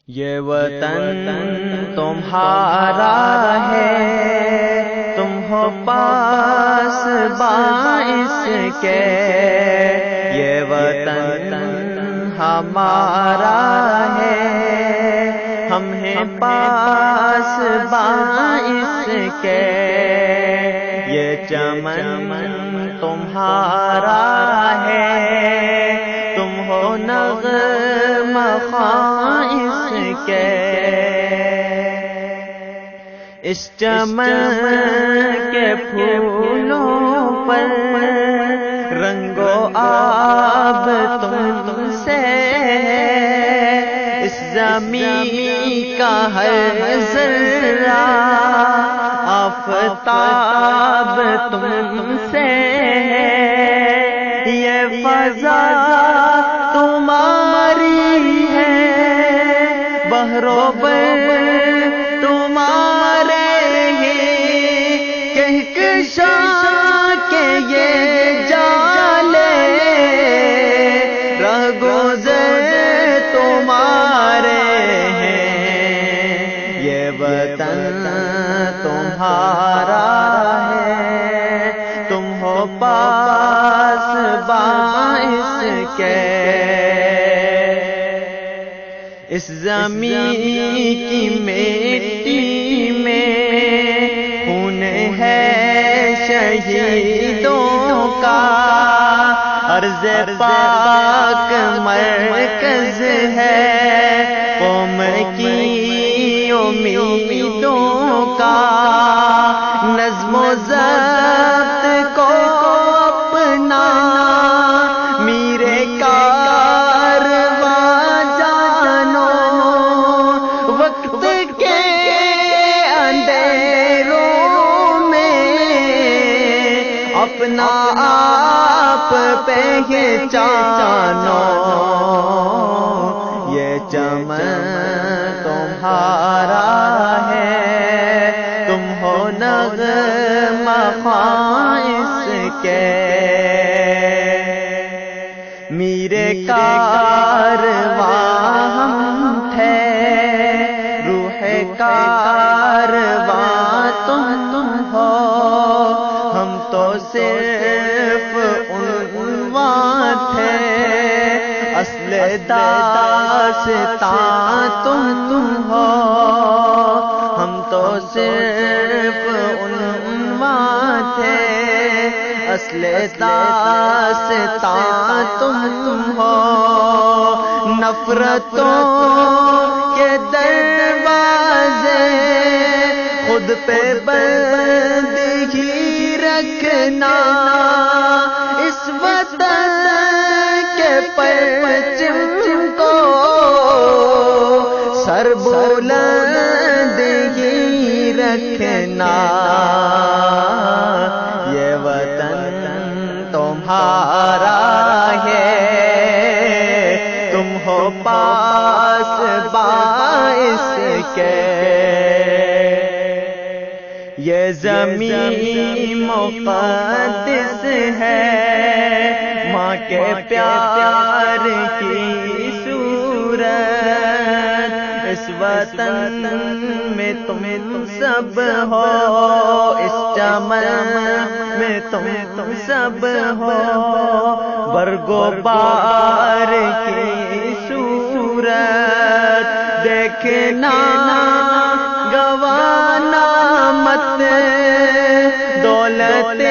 یہ وطن تمہارا ہے، تم ہو پاس باعث کے، یہ وطن ہمارا ہے، ہم ہیں پاس باعث کے، یہ چمن تمہارا ہے، تم ہو نغمہ خواں اس کے، اس چمن کے پھولوں پر رنگ و آب تم سے ہے، اس زمین کا ہر ذرہ آفتاب تم سے ہے، یہ فضا تمہاری ہے، بحر و بر تمہارے ہیں، کہکشاں کے یہ جالے، رہ گزر تمہارے ہیں، یہ وطن تمہارا ہے، تم ہو پاس باعث کے، اس زمین کی مٹی میں خون ہے شہیدوں کا، عرض پاک مرکز ہے قوم کی امیدوں کا، نظم و ضبط کو اپنا میرے کارواں جانو، وقت کے اندھیروں میں اپنا آپ پہچانو، یہ چمن تمہارا ہے، تم ہو نغمہ خواں اس کے، میرے کارواں ہم تھے، روح کارواں تم ہو، ہم تو صرف عنوان تھے، اصل داستان تم ہو، ہم تو صرف عنوان تھے، اصل داستان تم ہو، نفرتوں کے دروازے خود پہ بند ہی رکھنا، اس وطن کے پرچم کو سر بلند ہی رکھنا، یہ وطن تمہارا ہے، تم ہو پاس باعث کے، یہ زمین مقدس ہے، ماں کے پیار کی صورت، اس وطن میں تم سب ہو، اس چمن میں تم سب ہو، برگ و بار کی صورت دیکھنا گوانا مت، دولت